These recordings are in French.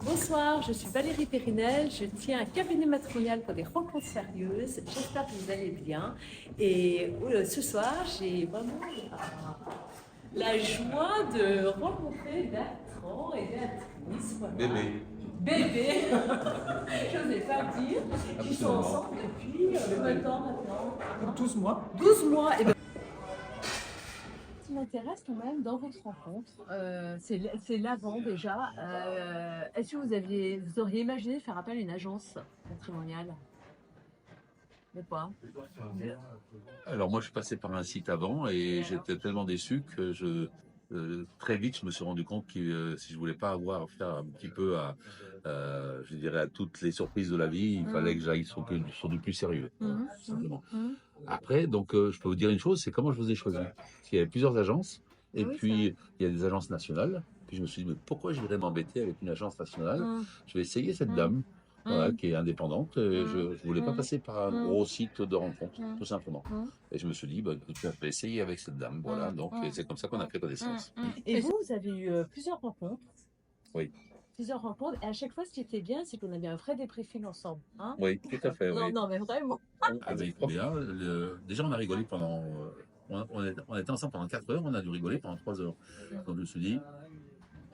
Bonsoir, je suis Valérie Périnel, je tiens un cabinet matrimonial pour des rencontres sérieuses. J'espère que vous allez bien. Et ce soir, j'ai vraiment la joie de rencontrer Bertrand et Béatrice. Voilà. Bébé, je n'osais pas dire, qui sont ensemble depuis combien de temps maintenant? 12 mois. 12 mois. Et ce qui m'intéresse quand même dans votre rencontre, c'est l'avant déjà. Est-ce que vous auriez imaginé faire appel à une agence matrimoniale? Ou pas? Alors moi je suis passé par un site avant et j'étais tellement déçu que très vite je me suis rendu compte que si je voulais pas avoir affaire un petit peu à je dirais à toutes les surprises de la vie, il fallait que j'aille sur du plus sérieux, simplement. Après donc je peux vous dire une chose, c'est comment je vous ai choisi. Parce qu'il y avait plusieurs agences et Oui, puis il y a des agences nationales. Puis je me suis dit mais pourquoi je voudrais m'embêter avec une agence nationale? Je vais essayer cette dame. Voilà, qui est indépendante. Je voulais pas passer par un gros site de rencontre, tout simplement. Et je me suis dit, bah, écoute, je vais essayer avec cette dame. Voilà, donc c'est comme ça qu'on a fait connaissance. Et vous avez eu plusieurs rencontres. Oui. Plusieurs rencontres. Et à chaque fois, ce qui était bien, c'est qu'on avait un vrai débriefing ensemble. Hein? Oui, tout à fait. Non, Oui. non, mais vraiment. Avec trop bien. Déjà, on a rigolé pendant. On était ensemble pendant 4 heures, on a dû rigoler pendant 3 heures. Donc je me suis dit,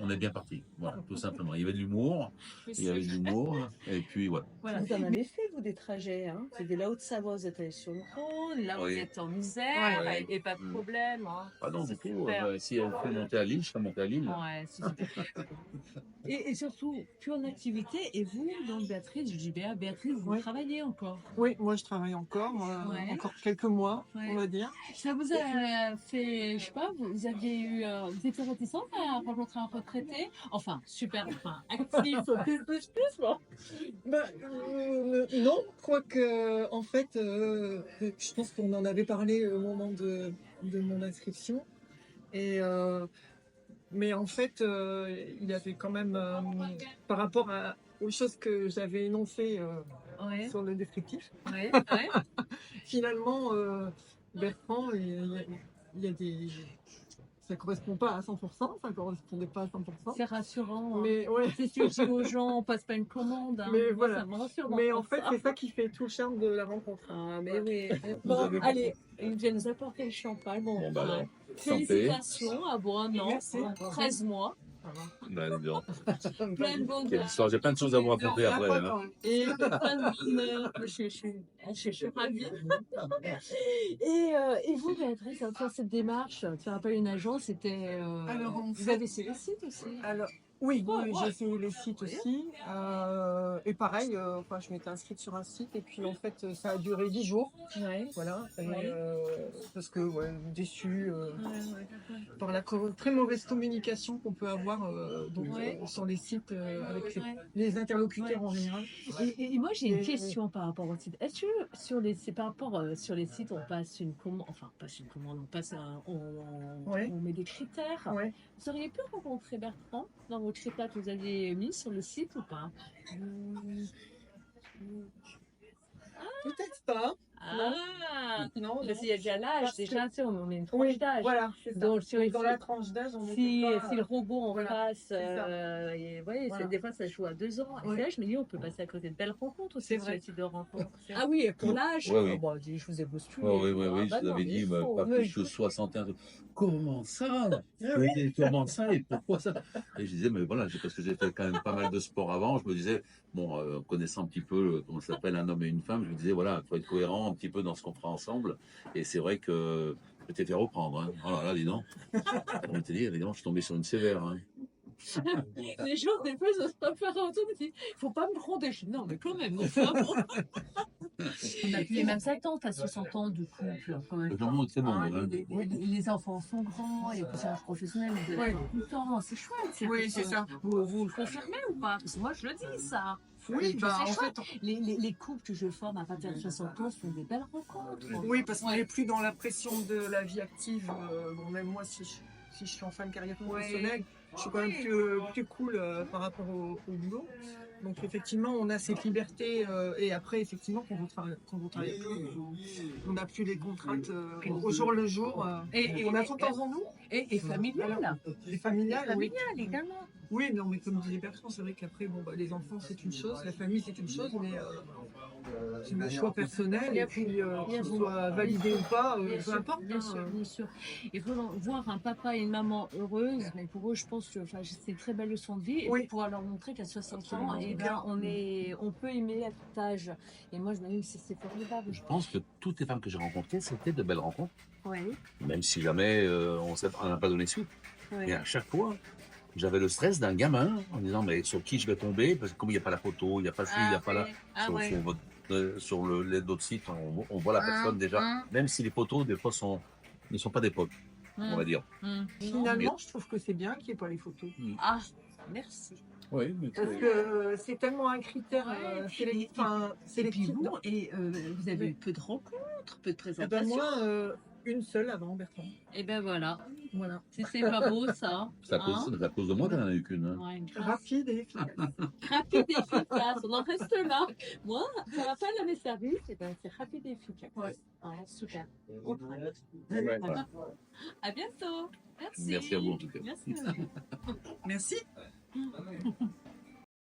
on est bien parti. Voilà, tout simplement. Il y avait de l'humour, et puis voilà. Vous en avez fait, vous, des trajets. Hein? C'était là Haute-Savoie, vous êtes allé sur le Rhône, là, vous êtes en Isère, et pas de problème. Hein? Ah non, du tout. Si elle peut monter à Lille, je serais monté à Lille. Ouais, c'est super. Et surtout, plus en activité. Et vous, donc Béatrice, je dis Béatrice, vous travaillez encore? Oui, moi je travaille encore, encore quelques mois, on va dire. Ça vous a fait, je sais pas, vous aviez eu, vous étiez réticente à rencontrer un retraité? Enfin, super, actif, plus, bon. Non, quoique, en fait, je pense qu'on en avait parlé au moment de mon inscription. Mais en fait, il y avait quand même, par rapport aux choses que j'avais énoncées sur le descriptif, finalement, Bertrand, il y a des... Ça correspond pas à 100%, ça correspondait pas à 100%. C'est rassurant. Mais ouais. C'est ce que je dis aux gens, on passe pas une commande. Hein. Mais moi, voilà. ça me rassure. Mais en fait, c'est ça qui fait tout le charme de la rencontre. Ah, mais oui. Bon, allez, il vient nous apporter le champagne. Bon, Bon, bah alors, félicitations à vous, un an, Merci. 13 mois. Ben, dis donc. Plein de bonnes Quelle histoire. J'ai plein de choses à vous raconter après. Hein. Et plein de bonheur. Je suis ravie. Et vous, Béatrice, à faire cette démarche, de faire appel à une agence, c'était. Alors, vous avez essayé le site aussi? Alors, oui, j'ai essayé les sites aussi. Et pareil, enfin, je m'étais inscrite sur un site et puis en fait, ça a duré 10 jours. Ouais. Voilà. Parce que, déçue par la très mauvaise communication qu'on peut avoir sur les sites avec les interlocuteurs en général. Et moi, j'ai une question par rapport au site. Est-ce que sur les sites, on passe une commande, on met des critères. Ouais. Vous auriez pu rencontrer Bertrand dans vos critères que vous aviez mis sur le site ou pas? Peut-être pas. Non, parce qu'il y a déjà l'âge, déjà, tu sais, on met une tranche d'âge. Voilà, c'est ça. Donc, dans la tranche d'âge, on si le robot en face, Voilà. des fois ça joue à 2 ans. Et c'est là, je me dis, on peut passer à côté de belles rencontres aussi, C'est sur vrai. le site de rencontre. Ah oui, et pour l'âge, Oui. bon, je vous ai bousculé. Oui, je vous avais dit, pas plus que 61. Comment ça? Comment ça? Et pourquoi ça? Et je disais, mais voilà, parce que j'ai fait quand même pas mal de sport avant, je me disais, bon, connaissant un petit peu comment ça s'appelle un homme et une femme, je me disais, voilà, il faut être cohérent un petit peu dans ce qu'on fera ensemble. Et c'est vrai que je t'ai fait reprendre. Hein. Oh là là, dis donc. On m'était dit, évidemment, je suis tombé sur une sévère. Hein. Les gens, des fois, ils n'osent pas faire un retour, ils disent, il faut pas me gronder. Je dis, non, mais quand même, non, ça, bon. On n'a plus les mêmes attentes à 60 ans de couple. C'est bon. Les enfants sont grands, il y a plusieurs professionnels, vous avez tout le temps, c'est chouette. Oui, c'est ça. Vous le confirmez ou pas? Parce que moi, je le dis, ça. Oui, en fait, les couples que je forme à partir de 60 ans sont des belles rencontres. Oui, parce qu'on n'est plus dans la pression de la vie active. Même moi, si je suis en fin de carrière professionnelle, je suis quand même plus cool par rapport au boulot. Donc effectivement, on a cette liberté et après, effectivement, quand on travaille plus, on n'a plus les contraintes au jour le jour. On a tout le temps en nous. Et familial. Et familiales, oui. Familial également. Oui, non, mais comme disait Bertrand, c'est vrai qu'après, bon, bah, les enfants, c'est une chose, la famille, c'est une chose, mais c'est le choix personnel, et puis qu'il soit validé ou pas, peu importe. Bien sûr, bien sûr. Il faut voir un papa et une maman heureuses, mais pour eux, je pense que c'est une très belle leçon de vie. Et Oui. pouvoir leur montrer qu'à 60 ans, eh bien, on peut aimer à tout âge. Et moi, je me dis que c'est formidable. Je pense que toutes les femmes que j'ai rencontrées, c'était de belles rencontres. Oui. Même si jamais on n'a pas donné suite. Oui. Et à chaque fois, j'avais le stress d'un gamin en disant mais sur qui je vais tomber parce que comme il n'y a pas la photo, il n'y a pas ci, il n'y a pas là. Sur d'autres sites, on voit la personne déjà, même si les photos des fois ne sont pas d'époque, on va dire. Finalement, je trouve que c'est bien qu'il n'y ait pas les photos. Ah, merci. Oui, mais Parce que c'est tellement un critère sélectif. Et vous avez eu peu de rencontres, peu de Eh ben présentations. moi, une seule avant Bertrand. Et ben voilà. Voilà. C'est pas beau ça. c'est à cause de moi qu'elle n'en a eu qu'une. Hein. Ouais, Rapide et efficace. rapide et efficace. On en reste là. Moi, ça va pas à mes services. Et ben c'est rapide et efficace. Ouais. Ah, super. Ouais. À bientôt. Merci. Merci à vous en tout cas. Merci. Merci.